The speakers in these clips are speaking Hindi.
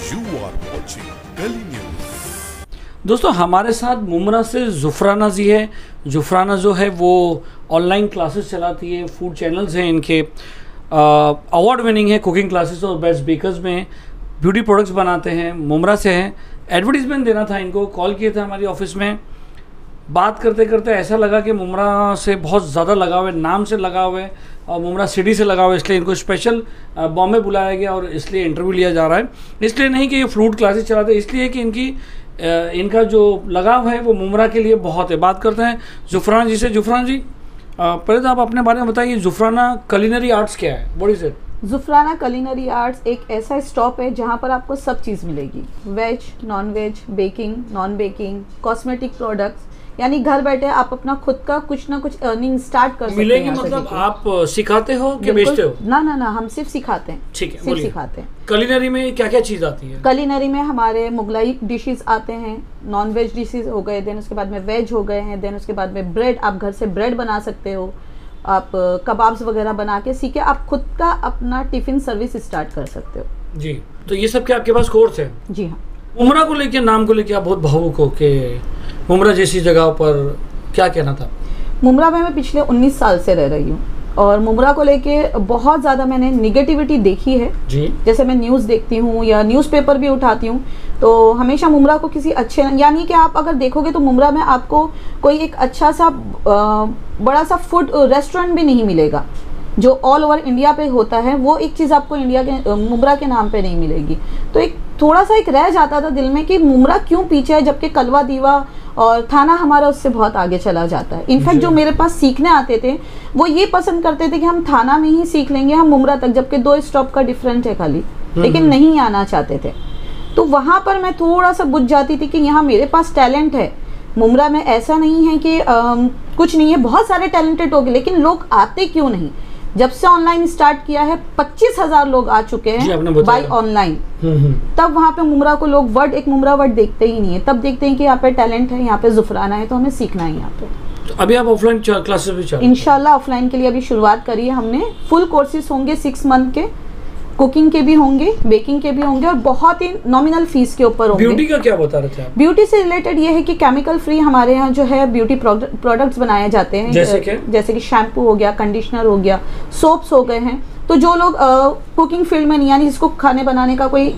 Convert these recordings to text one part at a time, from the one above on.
You are watching Kali News. दोस्तों हमारे साथ मुमरा से जुफराना जी है। जुफराना जो है वो ऑनलाइन क्लासेस चलाती है, फूड चैनल्स हैं इनके, अवार्ड विनिंग है कुकिंग क्लासेस और बेस्ट बेकर्स में, ब्यूटी प्रोडक्ट्स बनाते हैं, मुमरा से हैं। एडवर्टीजमेंट देना था इनको, कॉल किए थे हमारी ऑफिस में। बात करते करते ऐसा लगा कि मुमरा से बहुत ज़्यादा लगाव है, नाम से लगाव है और मुमरा सिटी से लगाव है, इसलिए इनको स्पेशल बॉम्बे बुलाया गया और इसलिए इंटरव्यू लिया जा रहा है। इसलिए नहीं कि ये फ्रूट क्लासेस चलाते, इसलिए कि इनका जो लगाव है वो मुमरा के लिए बहुत है। बात करते हैं जुफराना जी से। जुफराना जी, पहले तो आप अपने बारे में बताइए, जुफराना कुलिनरी आर्ट्स क्या है? What is it? जुफराना कुलिनरी आर्ट्स एक ऐसा स्टॉप है जहाँ पर आपको सब चीज़ मिलेगी, veg, non veg, baking, non baking, cosmetic products, यानी घर बैठे आप अपना खुद का कुछ ना कुछ अर्निंग स्टार्ट कर सकते हैं। मिलेगी मतलब आप सिखाते हो कि बेचते हो? ना, हम सिर्फ सिखाते हैं। ठीक है, सिर्फ सिखाते हैं। कुलिनरी में क्या क्या चीज़ आती है? कुलिनरी में हमारे मुगलाई डिशेस आते हैं, नॉन वेज डिशेस हो गए, देन उसके बाद में वेज हो गए हैं, देन उसके बाद में ब्रेड, आप घर से ब्रेड बना सकते हो, आप कबाब्स वगैरह बना के सीखे आप खुद का अपना टिफिन सर्विस स्टार्ट कर सकते हो। जी, तो ये सब क्या आपके पास कोर्स है? जी हाँ। मुमरा को लेके, नाम को लेके आप बहुत भावुक हो कि मुमरा जैसी जगह पर, क्या कहना था? मुमरा में मैं पिछले 19 साल से रह रही हूँ और मुमरा को लेके बहुत ज़्यादा मैंने निगेटिविटी देखी है। जी। जैसे मैं न्यूज़ देखती हूँ या न्यूज़पेपर भी उठाती हूँ तो हमेशा मुमरा को किसी अच्छे, यानी कि आप अगर देखोगे तो मुमरा में आपको कोई एक अच्छा सा बड़ा सा फूड रेस्टोरेंट भी नहीं मिलेगा जो ऑल ओवर इंडिया पे होता है। वो एक चीज़ आपको इंडिया के मुमरा के नाम पे नहीं मिलेगी। तो एक थोड़ा सा एक रह जाता था दिल में कि मुमरा क्यों पीछे है, जबकि कलवा दीवा और थाना हमारा उससे बहुत आगे चला जाता है। इनफैक्ट जो मेरे पास सीखने आते थे वो ये पसंद करते थे कि हम थाना में ही सीख लेंगे, हम मुमरा तक, जबकि 2 स्टॉप का डिफरेंट है खाली, लेकिन नहीं आना चाहते थे। तो वहाँ पर मैं थोड़ा सा बुझ जाती थी कि यहाँ मेरे पास टैलेंट है, मुमरा में ऐसा नहीं है कि कुछ नहीं है, बहुत सारे टैलेंटेड हो गए, लेकिन लोग आते क्यों नहीं। जब से ऑनलाइन स्टार्ट किया है 25,000 लोग आ चुके हैं बाय ऑनलाइन। तब वहाँ पे मुमरा को लोग एक मुमरा वर्ड देखते ही नहीं है, तब देखते हैं कि यहाँ पे टैलेंट है, यहाँ पे जुफराना है, तो हमें सीखना है यहाँ पे। तो अभी आप ऑफलाइन क्लासेस भी चालू? इंशाल्लाह ऑफलाइन के लिए अभी शुरुआत करी है हमने। फुल कोर्सेज होंगे 6 मंथ के, कुकिंग के भी होंगे, बेकिंग के भी होंगे और बहुत ही नॉमिनल फीस के ऊपर होंगे। ब्यूटी का क्या बता रहे थे आप? ब्यूटी से रिलेटेड ये है कि केमिकल फ्री हमारे यहाँ जो है ब्यूटी प्रोडक्ट्स बनाए जाते हैं। जैसे कि शैम्पू हो गया, कंडीशनर हो गया, सोप्स हो गए हैं। तो जो लोग कुकिंग फील्ड में नहीं, यानी जिसको खाने बनाने का कोई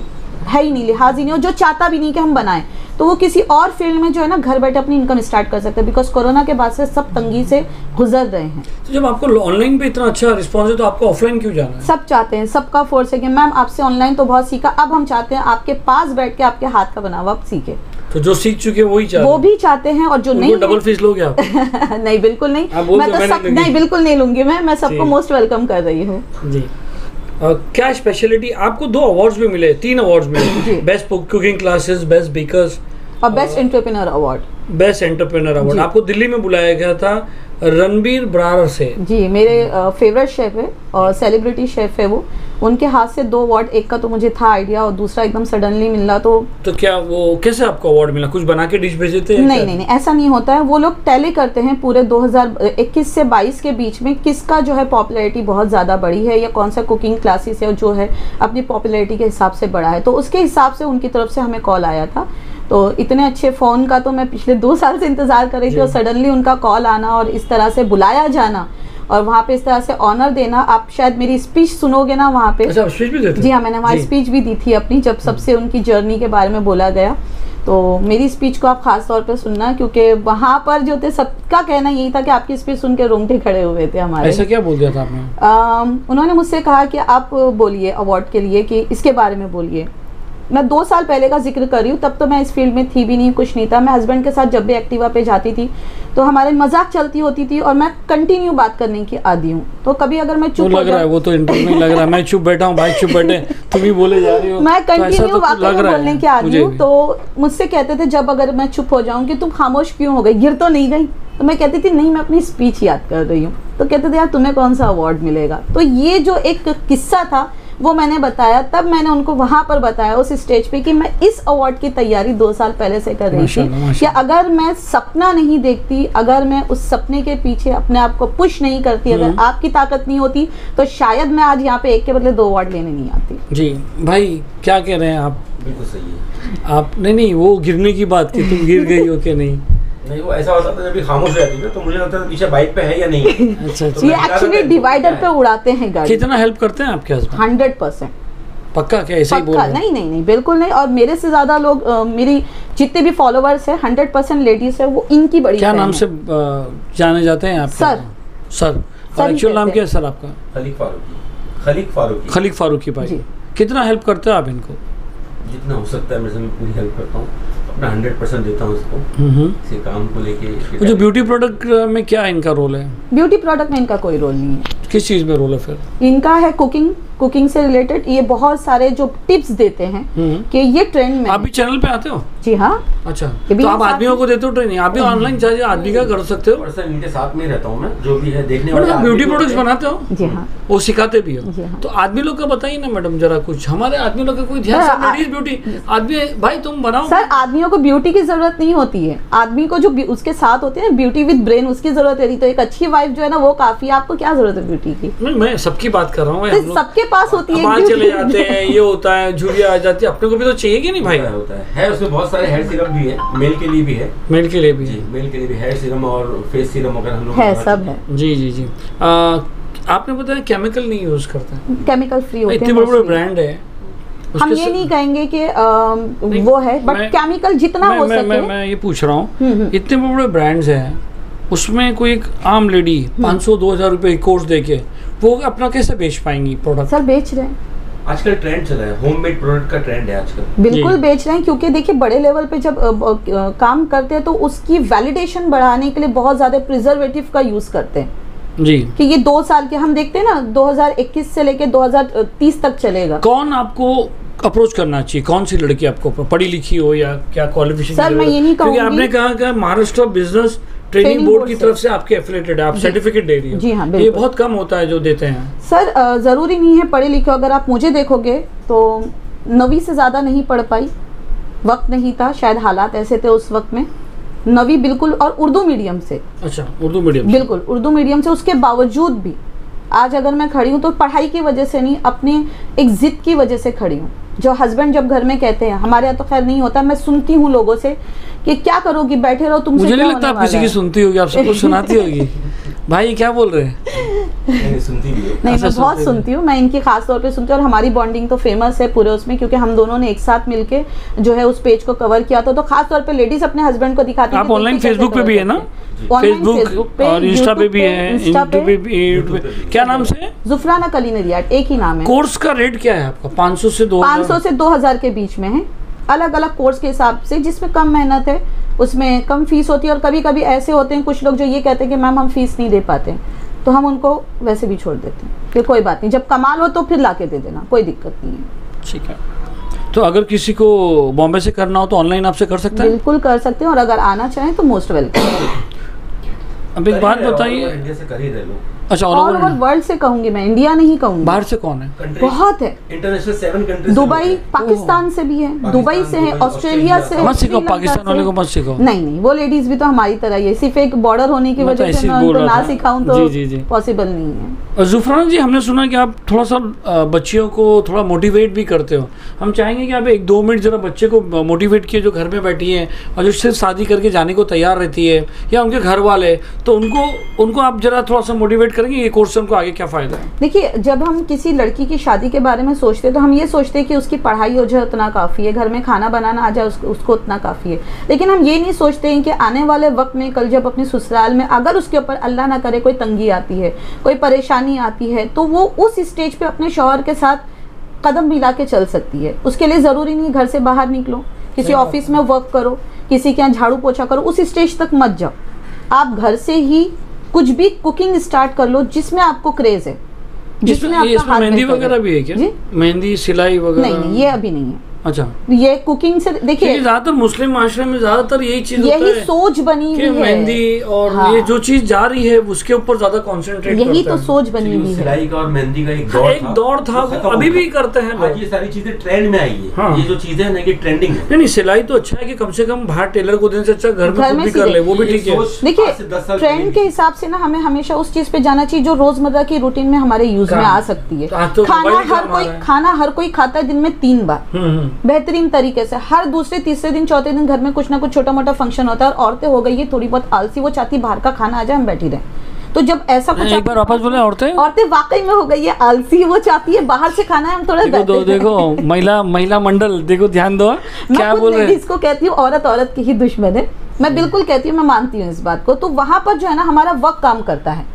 है ही नहीं, लिहाज ही नहीं, और जो चाहता भी नहीं कि हम बनाएं, तो वो किसी और फील्ड में जो है ना घर बैठे अपनी इनकम स्टार्ट कर सकते हैं। बिकॉज कोरोना के बाद से सब तंगी से गुजर रहे हैं। तो जब आपको ऑनलाइन पे इतना अच्छा रिस्पॉन्स है तो आपको ऑफलाइन क्यों जाना है? सब चाहते हैं, सबका फोर्स है कि मैम आपसे ऑनलाइन तो बहुत सीखा, अब हम चाहते हैं आपके पास बैठ के आपके हाथ का बना हुआ आप सीखे। तो जो सीख चुके हैं वही चाहते हैं? वो भी चाहते हैं, और जो नहीं, डबल फीस लोगे आप? नहीं, बिल्कुल नहीं। मैं तो सब नहीं, बिल्कुल नहीं लूंगी। मैं सबको मोस्ट वेलकम कर रही हूँ जी। क्या स्पेशलिटी? आपको 2 अवार्ड्स भी मिले, 3 अवार्ड्स मिले, best cooking classes, best bakers और best entrepreneur award. Best entrepreneur award आपको दिल्ली में बुलाया गया था रणबीर ब्रार से। जी, मेरे फेवरेट शेफ है और सेलिब्रिटी शेफ है वो। उनके हाथ से 2 अवार्ड, एक का तो मुझे था आइडिया और दूसरा एकदम सडनली मिला। तो क्या वो कैसे आपको अवार्ड मिला? कुछ बना के डिश भेजे थे? नहीं, ऐसा नहीं होता है। वो लोग टैली करते हैं पूरे 2021 से 22 के बीच में किसका जो है पॉपुलैरिटी बहुत ज़्यादा बढ़ी है या कौन सा कुकिंग क्लासेस है जो है अपनी पॉपुलैरिटी के हिसाब से बढ़ा है। तो उसके हिसाब से उनकी तरफ से हमें कॉल आया था। तो इतने अच्छे फ़ोन का तो मैं पिछले 2 साल से इंतज़ार कर रही थी और सडनली उनका कॉल आना और इस तरह से बुलाया जाना और वहाँ पे इस तरह से ऑनर देना। आप शायद मेरी स्पीच सुनोगे ना वहाँ पे। अच्छा, स्पीच भी देते? जी हाँ, मैंने वहाँ स्पीच भी दी थी अपनी, जब सबसे उनकी जर्नी के बारे में बोला गया। तो मेरी स्पीच को आप खास तौर पे सुनना, क्योंकि वहाँ पर जो थे सबका कहना यही था कि आपकी स्पीच सुन के रोंगटे खड़े हुए थे हमारे। ऐसा क्या बोल दिया था आपने? उन्होंने मुझसे कहा कि आप बोलिए अवार्ड के लिए, कि इसके बारे में बोलिए। मैं 2 साल पहले का जिक्र कर रही हूँ, तब तो मैं इस फील्ड में थी भी नहीं, कुछ नहीं था। मैं हस्बैंड के साथ जब भी एक्टिवा पे जाती थी तो हमारे मजाक चलती होती थी और मैं कंटिन्यू बात करने की आदी हूँ। तो कभी अगर मैं चुप लग रहा है, वो तो इंटरव्यू में लग रहा है मैं चुप बैठा हूँ, भाई चुप बैठे, तुम ही बोले जा रही हो। मैं कंटिन्यू बात बोलने की आदी हूँ। तो मुझसे कहते थे जब अगर मैं चुप हो जाऊँ कि तुम खामोश क्यों हो गई, गिर तो नहीं गई? तो मैं कहती थी नहीं, मैं अपनी स्पीच याद कर रही हूँ। तो कहते थे यार तुम्हें कौन सा अवार्ड मिलेगा। तो ये जो एक किस्सा था वो मैंने बताया, तब मैंने उनको वहाँ पर बताया उस स्टेज पे कि मैं इस अवार्ड की तैयारी 2 साल पहले से कर रही थी कि अगर मैं सपना नहीं देखती, अगर मैं उस सपने के पीछे अपने आप को पुश नहीं करती, अगर आपकी ताकत नहीं होती तो शायद मैं आज यहाँ पे 1 के बदले 2 अवार्ड लेने नहीं आती। जी भाई, क्या कह रहे हैं आप? बिल्कुल सही है। आप नहीं वो गिरने की बात की, तुम गिर गई हो कि नहीं? नहीं, वो ऐसा होता था जब भी खामोश रहती थी तो मुझे लगता था पीछे बाइक पे है या नहीं। अच्छा तो ये मैं एक्चुअली ज़्यादातर डिवाइडर क्या पे है? उड़ाते हैं गाड़ी। कितना हेल्प करते हैं आपके हस्बैंड? 100%। पक्का क्या ऐसे ही बोल पक्का रहे हैं? नहीं, बिल्कुल नहीं। और मेरे से ज्यादा लोग मेरी जितने भी फॉलोवर्स हैं 100% लेडीज है, वो इनकी बड़ी क्या fan नाम है। से जाने जाते हैं आप? सर। सर। सर और ही एक्चुअल नाम कहते क्या है सर आपका? खलीक फारूकी। खलीक फारूकी भाई। जी। कितना हेल्प करते हो आप इनको? जितना हो सकता है मेरे से मैं पूरी हेल्प करता हूँ, अपना 100% देता हूँ इसको, इसे काम को लेके। वो जो ब्यूटी प्रोडक्ट में क्या इनका रोल है? ब्यूटी प्रोडक्ट में इनका कोई रोल नहीं है। किस चीज़ में रोल है फिर? इनका है कुकिंग से रिलेटेड। ये बहुत सारे जो टिप्स देते हैं कि ये ट्रेंड में आप भी चैनल पे आते हो? जी हाँ। अच्छा, ये भी तो आप साथ आदमियों को देते हो ट्रेनिंग? आप भी ऑनलाइन चाहिए आदमी का कर सकते हो? पर्सन इनके साथ में रहता हूँ मैं, जो भी है देखने मैडम वाले आप आदमी ब्यूटी जो प्रोडक्ट्स होते हैं। बनाते हो? जी हाँ। वो सिखाते भी हो? जी हाँ। तो आदमी लोग का बताइए ना मैडम जरा कुछ, हमारे आदमी लोग का कोई ध्यान? सर, सब लेडीज ब्यूटी आदमी भाई तुम बनाओ। सर आदमियों को ब्यूटी की जरूरत नहीं होती है, आदमी को जो उसके साथ होती है ब्यूटी विद ब्रेन, उसकी जरूरत है। तो एक अच्छी वाइफ जो है ना वो काफी है। आपको क्या जरूरत है ब्यूटी की? नहीं मैं सबकी बात कर रहा हूँ। तो सबके पास होती है बाहर beauty चले जाते हैं, ये होता है, झुर्रियाँ आ जाती है, अपने को भी तो चाहिए कि नहीं भाई? होता है उसमें बहुत सारे हेयर सीरम भी है, मेल के लिए भी है। मेल के लिए भी जी, मेल के लिए भी हेयर सीरम और फेस सीरम अगर हम लोग है, सब है। जी जी जी। आपने बताया केमिकल नहीं यूज करते हैं? केमिकल फ्री होते इतने हैं बड़े बड़े mostly। ब्रांड है। हम ये नहीं कहेंगे कि वो है, बट केमिकल जितना हो सके। मैं ये पूछ रहा हूँ, इतने बड़े बड़े ब्रांड्स हैं, उसमें कोई एक आम लेडी 500-2000 रुपए कोर्स देके वो अपना कैसे बेच पाएंगी प्रोडक्ट? सर बेच रहे हैं, आजकल ट्रेंड चला है, होममेड प्रोडक्ट का ट्रेंड है आजकल। बिल्कुल बेच रहे हैं। क्योंकि देखिए बड़े लेवल पे जब काम करते हैं तो उसकी वैलिडेशन बढ़ाने के लिए बहुत ज्यादा प्रिजर्वेटिव का यूज करते हैं जी, कि ये 2 साल के, हम देखते हैं ना 2021 से लेके 2030 तक चलेगा। कौन आपको अप्रोच करना चाहिए? कौन सी लड़की आपको पढ़ी लिखी हो या क्या क्वालिफिकेशन? सर, मैं ये नहीं क्योंकि कहूंगी। आपने कहा कि महाराष्ट्र बिजनेस ट्रेनिंग बोर्ड की तरफ से आपके एफिलेटेड है, आप सर्टिफिकेट दे रही हो। जी हाँ, ये बिल्कुल। बहुत कम होता है जो देते हैं। सर ज़रूरी नहीं है पढ़े लिखे। अगर आप मुझे देखोगे तो 9वीं से ज़्यादा नहीं पढ़ पाई, वक्त नहीं था, शायद हालात ऐसे थे उस वक्त में। 9वीं बिल्कुल, और उर्दू मीडियम से। अच्छा, उर्दू मीडियम? बिल्कुल उर्दू मीडियम से। उसके बावजूद भी आज अगर मैं खड़ी हूँ तो पढ़ाई की वजह से नहीं, अपनी एक जिद की वजह से खड़ी हूँ। जो हस्बैंड जब घर में कहते हैं, हमारे यहाँ तो खैर नहीं होता, मैं सुनती हूँ लोगों से कि क्या करोगी, बैठे रहो, तुमसे मुझे क्या नहीं लगता होने आप किसी वाला की है? सुनती होगी, आप सबको सुनाती होगी। भाई क्या बोल रहे हैं? नहीं, सुनती भी है। नहीं, अच्छा, मैं बहुत सुनते सुनती हूँ। मैं इनकी खास तौर पे सुनती हूँ। और हमारी बॉन्डिंग तो फेमस है पूरे उसमें, क्योंकि हम दोनों ने एक साथ मिलके जो है उस पेज को कवर किया था। तो खास तौर पे लेडीज अपने हस्बैंड को दिखाती हैं आप कि ऑनलाइन देखिए कैसे फेसबुक पे cover भी है ना? करते हैं। Online फेसबुक और इंस्टा पे भी है, YouTube यूट्यूब पे क्या नाम से? जुफराना कुलिनरी आर्ट, एक ही नाम है। कोर्स का रेट क्या है आपका? 500 से 2000? 500 से 2000 के बीच में है, अलग अलग कोर्स के हिसाब से। जिसमें कम मेहनत है उसमें कम फीस होती है। और कभी कभी ऐसे होते हैं कुछ लोग जो ये कहते हैं कि मैम हम फीस नहीं दे पाते, तो हम उनको वैसे भी छोड़ देते हैं कि कोई बात नहीं, जब कमाल हो तो फिर लाके दे देना, कोई दिक्कत नहीं है। ठीक है। तो अगर किसी को बॉम्बे से करना हो तो ऑनलाइन आपसे कर सकता है? बिल्कुल कर सकते हैं, और अगर आना चाहें तो मोस्ट वेलकम। अब एक बात बताइए। इंडिया से कर ही रहे लोग। अच्छा, ऑल ओवर वर्ल्ड से कहूंगी मैं, इंडिया नहीं कहूंगी। बाहर से कौन है? बहुत है। International 7 countries. दुबई, पाकिस्तान से भी है, दुबई से है, ऑस्ट्रेलिया से है, मत सीखो, श्रीलंका पाकिस्तान से वाले है। को मत सीखो। नहीं नहीं, वो लेडीज भी तो हमारी तरह ही है। सिर्फ एक बॉर्डर होने की मैं तो वजह से ऐसे ही मैं बोल उनको रहा ना था। सिखाऊं तो जी, जी, जी। पॉसिबल नहीं है। जुफराना जी, हमने सुना कि आप थोड़ा सा बच्चियों को थोड़ा मोटिवेट भी करते हो। हम चाहेंगे कि आप 1-2 मिनट जरा बच्चे को मोटिवेट किए, जो घर में बैठी है और जो सिर्फ शादी करके जाने को तैयार रहती है, या उनके घर वाले, तो उनको आप जरा थोड़ा सा मोटिवेट करेंगे ये कोर्स से उनको आगे क्या फ़ायदा है? देखिए, जब हम किसी लड़की की शादी के बारे में सोचते हैं तो हम ये सोचते हैं कि उसकी पढ़ाई हो जाए उतना काफ़ी है, घर में खाना बनाना आ जाए उसको उतना काफ़ी है। लेकिन हम ये नहीं सोचते हैं कि आने वाले वक्त में, कल जब अपने ससुराल में अगर उसके ऊपर अल्लाह ना करे कोई तंगी आती है, कोई परेशानी आती है, तो वो उस स्टेज पे अपने शौहर के साथ कदम मिला के चल सकती है। उसके लिए ज़रूरी नहीं घर से बाहर निकलो, किसी ऑफिस में वर्क करो, किसी के यहाँ झाड़ू पोछा करो, उस स्टेज तक मत जाओ। आप घर से ही कुछ भी कुकिंग स्टार्ट कर लो जिसमें आपको क्रेज है, जिसमें आपका हाथ मेहंदी बेहतर है। वगैरह भी है क्या? जी? मेहंदी, सिलाई वगैरह? नहीं, ये अभी नहीं है। अच्छा, ये कुकिंग से देखिए, ज्यादातर मुस्लिम माशरे में ज्यादातर यही चीज होता यही है सोच बनी कि हुई है। मेहंदी और हाँ। ये जो चीज जा रही है उसके ऊपर ज्यादा कंसंट्रेट यही करते तो हैं। सोच बनी हुई है। सिलाई का और मेहंदी का एक दौर था, वो खत्म अभी हो भी गया। करते हैं आज लोग। ये सारी चीजें ट्रेंड में आई है। हाँ। ये जो चीजें हैं ना, ये ट्रेंडिंग है। नहीं, सिलाई तो अच्छा है कि कम से कम बाहर टेलर को देने से अच्छा घर में खुद भी कर ले, वो भी ये ठीक है। सोच देखिए, आज से 10 साल ट्रेंड पहले के हिसाब से ना हमें हमेशा उस चीज पे जाना चाहिए जो रोजमर्रा की रूटीन में हमारे यूज में काम। आ सकती है। तो आज तो खाना मोबाइल ही हर काम आ कोई रहा है। खाना हर कोई खाता है दिन में 3 बार। बेहतरीन तरीके से। हर दूसरे तीसरे दिन चौथे दिन घर में कुछ ना कुछ छोटा मोटा फंक्शन होता है, और औरतें हो गई है थोड़ी बहुत आलसी, वो चाहती बाहर का खाना आ जाए हम बैठी रहें। तो जब ऐसा कुछ एक बार वापस बोले, औरतें वाकई में हो गई है आलसी, वो चाहती है बाहर से खाना है हम थोड़ा देखो महिला मंडल, देखो ध्यान दो क्या बोल रहे हैं। इसको कहती हूँ औरत की ही दुश्मन है, मैं बिल्कुल कहती हूँ, मैं मानती हूँ इस बात को। तो वहां पर जो है ना हमारा वक्त काम करता है,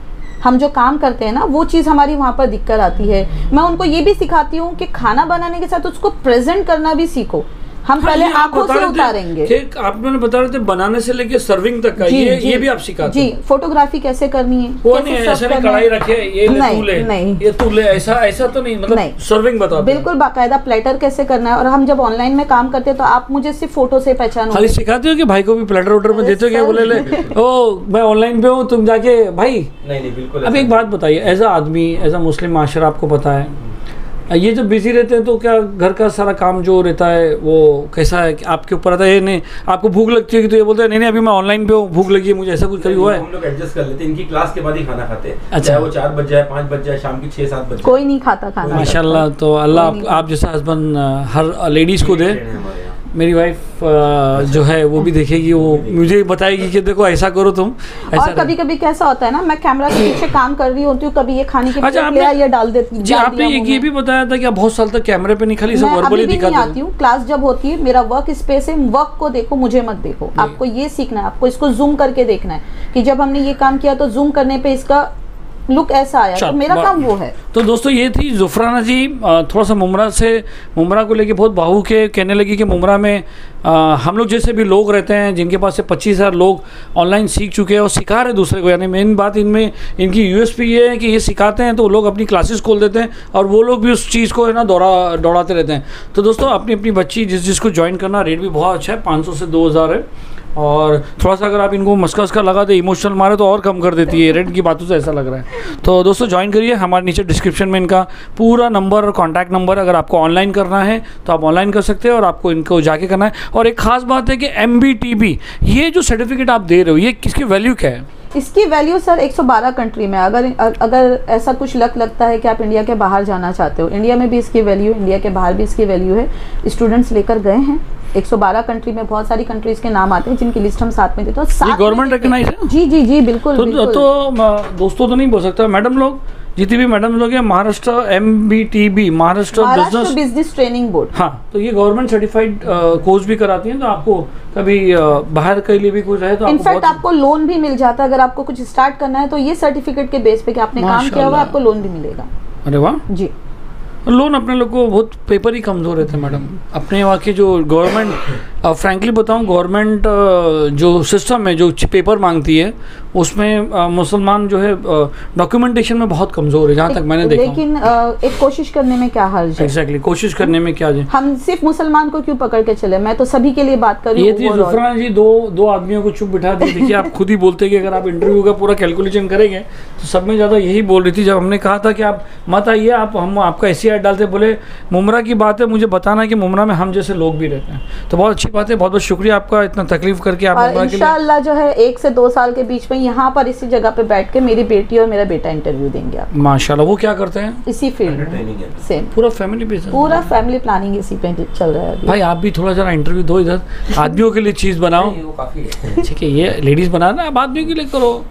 हम जो काम करते हैं ना वो चीज़ हमारी वहाँ पर दिक्कत आती है। मैं उनको ये भी सिखाती हूँ कि खाना बनाने के साथ उसको प्रेजेंट करना भी सीखो। हम पहले आंखों से उतारेंगे। आपने बता रहे थे बनाने से लेके सर्विंग तक का, ये भी आप सिखाते हैं? जी, फोटोग्राफी कैसे करनी है, वो नहीं ऐसा नहीं कढ़ाई रखे ये तू ले ऐसा तो नहीं, मतलब सर्विंग बताओ। बिल्कुल बाकायदा प्लेटर कैसे करना है। और हम जब ऑनलाइन में काम करते हैं तो आप मुझे सिर्फ फोटो से पहचानो। खाली सिखाते हो कि भाई को भी प्लेटर ऑर्डर में देते हो क्या? बोले ले ओ मैं ऑनलाइन पे हूँ, तुम जाके भाई। नहीं बिल्कुल। अब एक बात बताइए, एज अ आदमी, एज अ मुस्लिम माशरा, आपको पता है ये जब बिजी रहते हैं तो क्या घर का सारा काम जो रहता है वो कैसा है कि आपके ऊपर आता है? नहीं आपको भूख लगती है कि तो ये बोलते हैं नहीं अभी मैं ऑनलाइन पे हूँ, भूख लगी है मुझे, ऐसा कुछ कभी हुआ है? हम लोग एडजस्ट कर लेते हैं, इनकी क्लास के बाद ही खाना खाते हैं। अच्छा, वो 4 बज जाए 5 बज जाए शाम की 6-7 बजे कोई नहीं खाता खाना। माशाल्लाह, तो अल्लाह आप जैसा हस्बैंड हर लेडीज को दे। मेरी वाइफ जो है वो भी देखेगी, वो मुझे बताएगी कि देखो ऐसा करो तुम। और कभी कभी कैसा होता है ना, मैं कैमरा के पीछे काम कर रही होती हूँ, कभी ये खाने की ये डाल देती। जी, आपने ये भी बताया था कि आप बहुत साल तक कैमरे पे नहीं, खाली सब वर्बली दिखाते हैं। आती हूँ क्लास जब होती है, मेरा वर्क स्पेस है, वर्क को देखो मुझे मत देखो। आपको ये सीखना है, आपको इसको जूम करके देखना है कि जब हमने ये काम किया तो जूम करने पे इसका लुक ऐसा आया, तो मेरा काम वो है। तो दोस्तों ये थी जुफराना जी, थोड़ा सा मुमरा को लेके बहुत भावुक है, कहने लगी कि मुमरा में हम लोग जैसे भी लोग रहते हैं जिनके पास से 25,000 लोग ऑनलाइन सीख चुके हैं और सिखा रहे दूसरे को। यानी मेन बात इनमें इनकी यूएसपी ये है कि ये सिखाते हैं तो लोग अपनी क्लासेस खोल देते हैं और वो लोग भी उस चीज़ को है ना दौड़ाते रहते हैं। तो दोस्तों अपनी बच्ची जिसको ज्वाइन करना, रेट भी बहुत अच्छा है, 500 से 2,000 है। और थोड़ा सा अगर आप इनको मस्का लगा दे, इमोशनल मारे तो और कम कर देती है, रेट की बातों से ऐसा लग रहा है। तो दोस्तों ज्वाइन करिए, हमारे नीचे डिस्क्रिप्शन में इनका पूरा नंबर और कॉन्टैक्ट नंबर, अगर आपको ऑनलाइन करना है तो आप ऑनलाइन कर सकते हैं और आपको इनको जाके करना है। और एक खास बात है कि MBTB ये जो सर्टिफिकेट आप दे रहे हो, ये किसकी वैल्यू क्या है? इसकी वैल्यू सर 112 कंट्री में। अगर ऐसा कुछ लगता है कि आप इंडिया के बाहर जाना चाहते हो, इंडिया में भी इसकी वैल्यू, इंडिया के बाहर भी इसकी वैल्यू है। स्टूडेंट्स लेकर गए हैं 112 कंट्री में, बहुत सारी कंट्रीज के नाम आते हैं जिनकी लिस्ट हम साथ में देते हैं। ये गवर्नमेंट रिकॉग्नाइज है? जी बिल्कुल। तो दोस्तों तो नहीं बोल सकता, मैडम लोग जितनी भी मैडम लोग हैं, Maharashtra MBTB, Maharashtra business training board, हाँ, तो ये गवर्नमेंट सर्टिफाइड कोर्स भी कराती हैं। तो आपको कभी बाहर के लिए भी कुछ है तो इनफैक्ट आपको लोन भी मिल जाता है। अगर आपको कुछ स्टार्ट करना है तो ये सर्टिफिकेट के बेस पे कि आपने काम किया हुआ, आपको लोन भी मिलेगा। अरे वाह जी। लोन अपने लोग को बहुत पेपर ही कमज़ोर रहते हैं मैडम अपने वहाँ की। जो गवर्नमेंट, फ्रैंकली बताऊँ, गवर्नमेंट जो सिस्टम है, जो पेपर मांगती है, उसमें मुसलमान जो है डॉक्यूमेंटेशन में बहुत कमज़ोर है, जहाँ तक मैंने देखा। लेकिन एक कोशिश करने में क्या हर्ज है? एग्जैक्टली, कोशिश करने में क्या है? हम सिर्फ मुसलमान को क्यों पकड़ के चले? मैं तो सभी के लिए बात कर रही हूँ। ये थी जुफराना जी, दो आदमियों को चुप बिठा दी। देखिए आप खुद ही बोलते कि अगर आप इंटरव्यू का पूरा कैलकुलेशन करेंगे तो सब में ज़्यादा यही बोल रही थी। जब हमने कहा था कि आप मत आइए, हम आपका ऐसी ऐड डालते, बोले मुमरा की बात है, मुझे बताना कि मुमरा में हम जैसे लोग भी रहते हैं। तो बहुत अच्छी बात है, बहुत बहुत शुक्रिया आपका, इतना तकलीफ करके आप मुमरा के लिए। इंशाअल्लाह जो है 1 से 2 साल के बीच में यहाँ पर इसी जगह पे बैठ के मेरी बेटी और मेरा बेटा इंटरव्यू देंगे आप। माशाल्लाह। वो क्या करते हैं? इसी फील्ड में, सेम पूरा फैमिली बिजनेस, पूरा फैमिली प्लानिंग इसी पे चल रहा है। भाई आप भी थोड़ा जरा इंटरव्यू दो, इधर आदमियों के लिए चीज़ बनाओ। ठीक है, ये लेडीज बनाना, अब आदमियों के लिए करो।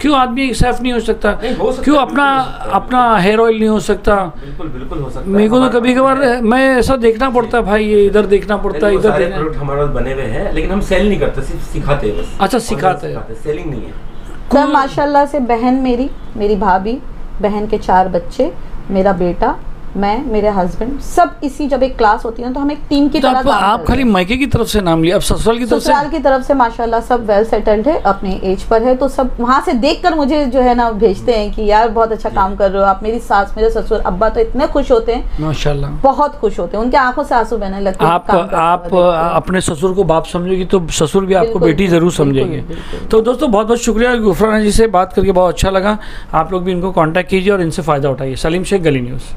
क्यों आदमी सेफ नहीं हो सकता? क्यों अपना हेयर ऑयल नहीं हो सकता? बिल्कुल हो सकता है। मेरे को तो कभी कभार मैं ऐसा देखना पड़ता है भाई, ये इधर देखना पड़ता है, इधर देखना। प्रोडक्ट हमारे पास बने हुए हैं, लेकिन हम सेल नहीं करते, सिर्फ सिखाते हैं बस। अच्छा, सिखाते हैं, सेलिंग नहीं है सर। माशाल्लाह से बहन मेरी भाभी, बहन के 4 बच्चे, मेरा बेटा, मैं, मेरे हस्बैंड, सब इसी जब एक क्लास होती है ना तो हम एक टीम की तरह काम करते हैं। आप खाली मायके की तरफ से नाम लिया, अब ससुराल की तरफ से माशाल्लाह सब वेल सेटल्ड है, अपने एज पर है। तो सब वहाँ से देखकर मुझे जो है ना भेजते हैं कि यार बहुत अच्छा काम कर रहे हो आप। मेरी सास, मेरे ससुर, अब्बा तो इतने खुश होते हैं माशाल्लाह, बहुत खुश होते हैं, उनके आंखों से आंसू बहने लगते हैं। आप अपने ससुर को बाप समझोगी तो ससुर भी आपको बेटी जरूर समझेंगे। तो दोस्तों बहुत बहुत शुक्रिया, जुफराना जी से बात करके बहुत अच्छा लगा। आप लोग भी इनको कॉन्टैक्ट कीजिए और इनसे फ़ायदा उठाइए। सलीम शेख, गली न्यूज़।